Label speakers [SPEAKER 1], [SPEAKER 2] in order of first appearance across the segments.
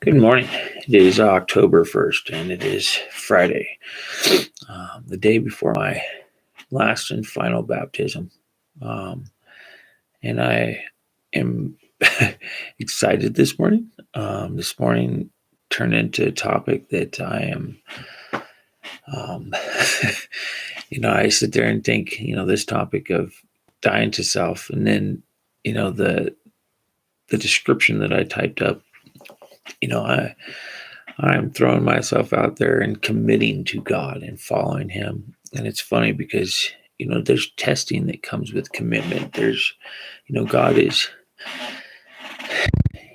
[SPEAKER 1] Good morning. It is October 1st, and it is Friday, the day before my last and final baptism. Um, and I am excited this morning. This morning turned into a topic that I am, um, I sit there and think, this topic of dying to self, and then, the description that I typed up, I'm throwing myself out there and committing to God and following Him. And it's funny because, there's testing that comes with commitment. God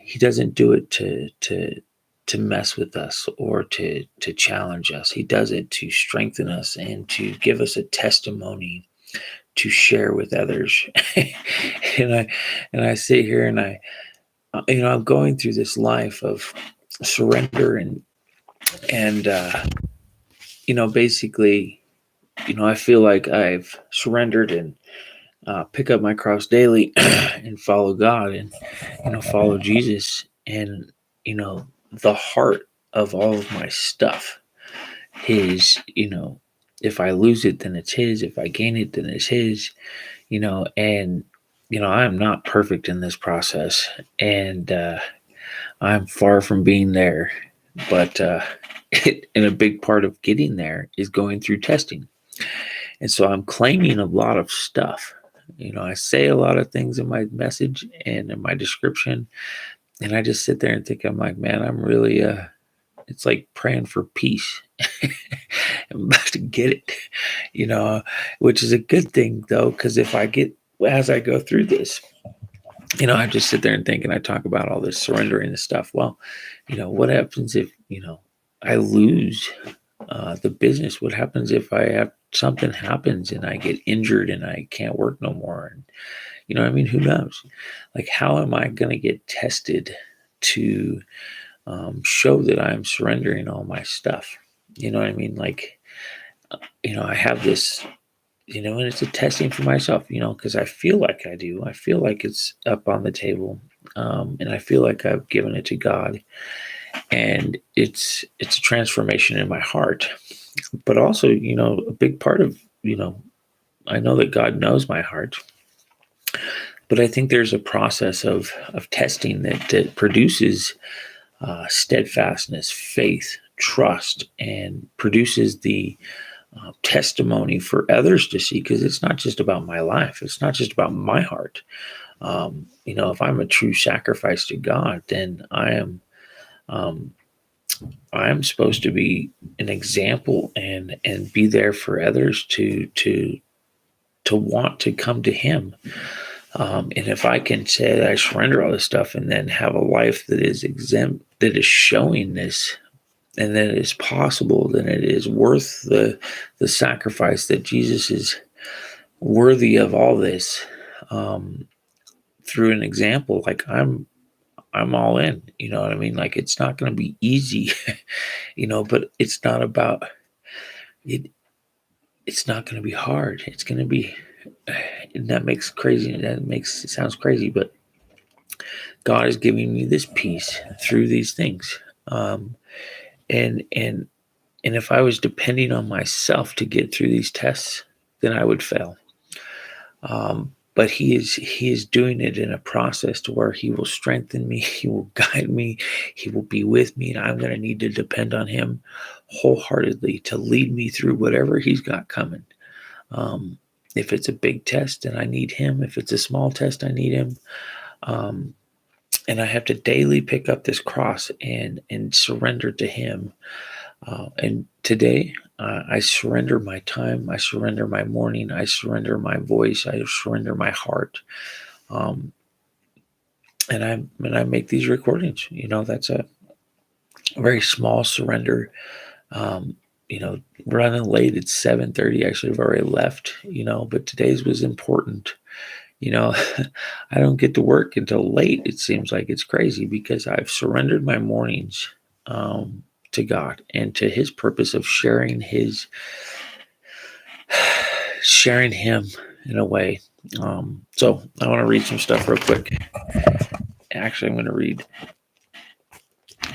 [SPEAKER 1] He doesn't do it to mess with us or to challenge us. He does it to strengthen us and to give us a testimony to share with others. and I sit here and I'm going through this life of surrender and basically, I feel like I've surrendered and pick up my cross daily and follow God and, follow Jesus. And, the heart of all of my stuff is, if I lose it, then it's His. If I gain it, then it's His, and, I am not perfect in this process. And I'm far from being there. But and a big part of getting there is going through testing. And so I'm claiming a lot of stuff. I say a lot of things in my message and in my description. And I just sit there and think, I'm like, man, I'm really, it's like praying for peace. I'm about to get it, which is a good thing, though, because as I go through this, I just sit there and think, and I talk about all this surrendering and stuff. Well, what happens if, I lose the business? What happens if something happens and I get injured and I can't work no more? And, who knows? Like, how am I going to get tested to show that I'm surrendering all my stuff? You know what I mean? Like, I have this, and it's a testing for myself, because I feel like I do. I feel like it's up on the table, and I feel like I've given it to God, and it's a transformation in my heart. But also, a big part of, I know that God knows my heart, but I think there's a process of testing that produces steadfastness, faith, trust, and produces the testimony for others to see, because it's not just about my life. It's not just about my heart. If I'm a true sacrifice to God, then I'm supposed to be an example and be there for others to want to come to Him. And if I can say that I surrender all this stuff and then have a life that is exempt, that is showing this, and that it is possible, then it is worth the sacrifice, that Jesus is worthy of all this, through an example. Like, I'm all in, you know what I mean? Like, it's not going to be easy, but it's not about it. It's not going to be hard. It's going to be, and it sounds crazy, but God is giving me this peace through these things. And if I was depending on myself to get through these tests, then I would fail. But he is doing it in a process to where He will strengthen me, He will guide me, He will be with me, and I'm going to need to depend on Him wholeheartedly to lead me through whatever He's got coming. If it's a big test, then I need Him. If it's a small test, I need Him. And I have to daily pick up this cross and surrender to Him. And today, I surrender my time. I surrender my morning. I surrender my voice. I surrender my heart. And I make these recordings. That's a very small surrender. Running late. It's 7:30. I should have already left. But today's was important. I don't get to work until late. It seems like it's crazy because I've surrendered my mornings to God and to His purpose of sharing Him in a way. So I want to read some stuff real quick. Actually, I'm going to read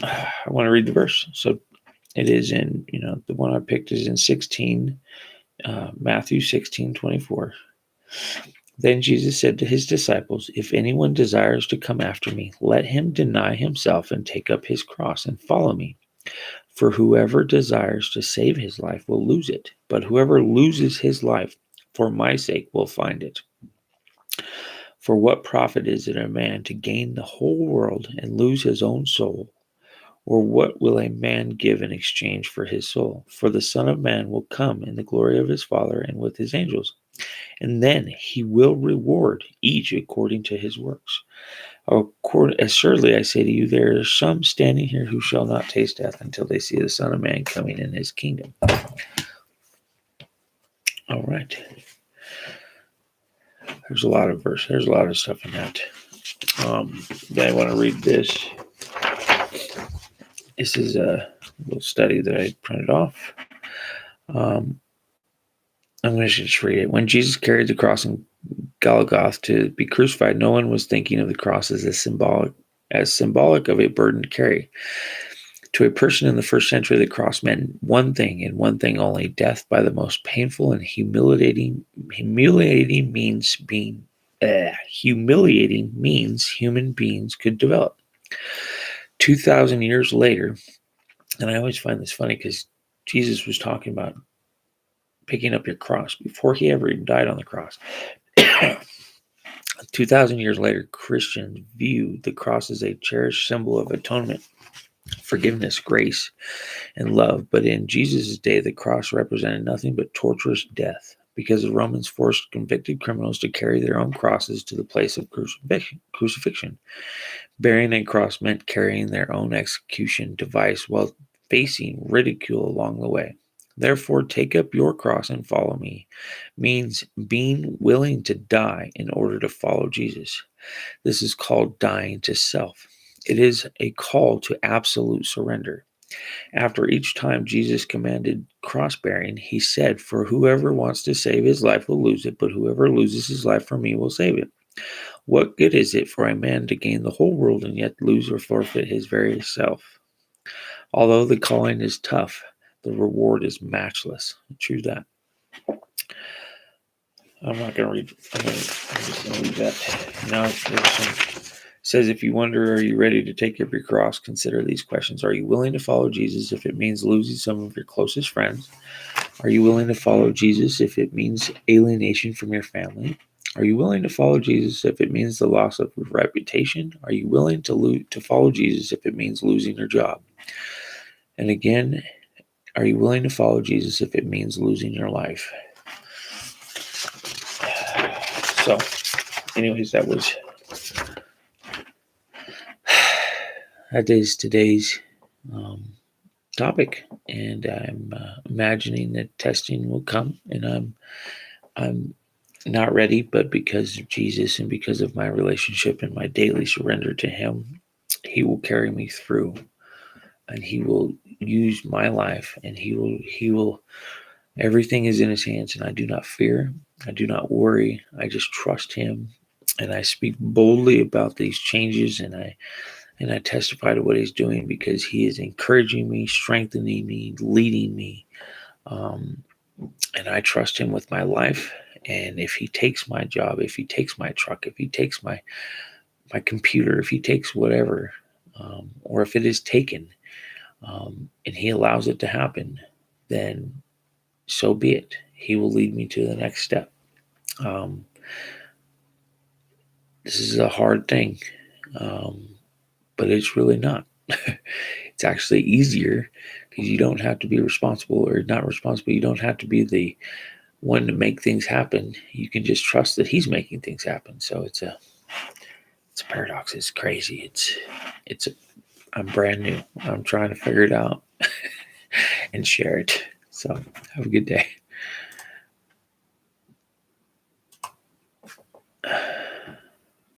[SPEAKER 1] I want to read the verse. So it is in, the one I picked is in Matthew 16:24. Then Jesus said to his disciples, "If anyone desires to come after me, let him deny himself and take up his cross and follow me. For whoever desires to save his life will lose it, but whoever loses his life for my sake will find it. For what profit is it a man to gain the whole world and lose his own soul? Or what will a man give in exchange for his soul? For the Son of Man will come in the glory of his Father and with his angels, and then he will reward each according to his works. Assuredly I say to you, there are some standing here who shall not taste death until they see the Son of Man coming in his kingdom." All right. There's a lot of verse. There's a lot of stuff in that. Then I want to read this. This is a little study that I printed off. I'm going to just read it. When Jesus carried the cross in Golgotha to be crucified, no one was thinking of the cross as symbolic of a burden to carry. To a person in the first century, the cross meant one thing and one thing only: death by the most painful and humiliating means human beings could develop. 2,000 years later, and I always find this funny because Jesus was talking about picking up your cross before he ever even died on the cross. 2,000 years later, Christians view the cross as a cherished symbol of atonement, forgiveness, grace, and love. But in Jesus' day, the cross represented nothing but torturous death, because the Romans forced convicted criminals to carry their own crosses to the place of crucifixion. Bearing a cross meant carrying their own execution device while facing ridicule along the way. Therefore, take up your cross and follow me means being willing to die in order to follow Jesus. This is called dying to self. It is a call to absolute surrender. After each time Jesus commanded cross bearing, he said, "For whoever wants to save his life will lose it, but whoever loses his life for me will save it. What good is it for a man to gain the whole world and yet lose or forfeit his very self?" Although the calling is tough, the reward is matchless. Choose that. I'm not going to read. I'm just going to read that. Now, says, if you wonder, are you ready to take up your cross? Consider these questions. Are you willing to follow Jesus if it means losing some of your closest friends? Are you willing to follow Jesus if it means alienation from your family? Are you willing to follow Jesus if it means the loss of reputation? Are you willing to follow Jesus if it means losing your job? And again, are you willing to follow Jesus if it means losing your life? So, anyways, that is today's topic, and I'm imagining that testing will come, and I'm not ready, but because of Jesus and because of my relationship and my daily surrender to Him, He will carry me through, and He will use my life, and He will. Everything is in His hands, and I do not fear. I do not worry. I just trust Him, and I speak boldly about these changes, and I testify to what He's doing, because He is encouraging me, strengthening me, leading me, and I trust Him with my life. And if He takes my job, if He takes my truck, if He takes my computer, if He takes whatever, or if it is taken, and He allows it to happen, then so be it. He will lead me to the next step. This is a hard thing, but it's really not. It's actually easier, because you don't have to be responsible, or not responsible. You don't have to be the one to make things happen. You can just trust that He's making things happen. So it's a paradox. It's crazy. I'm brand new. I'm trying to figure it out and share it. So have a good day.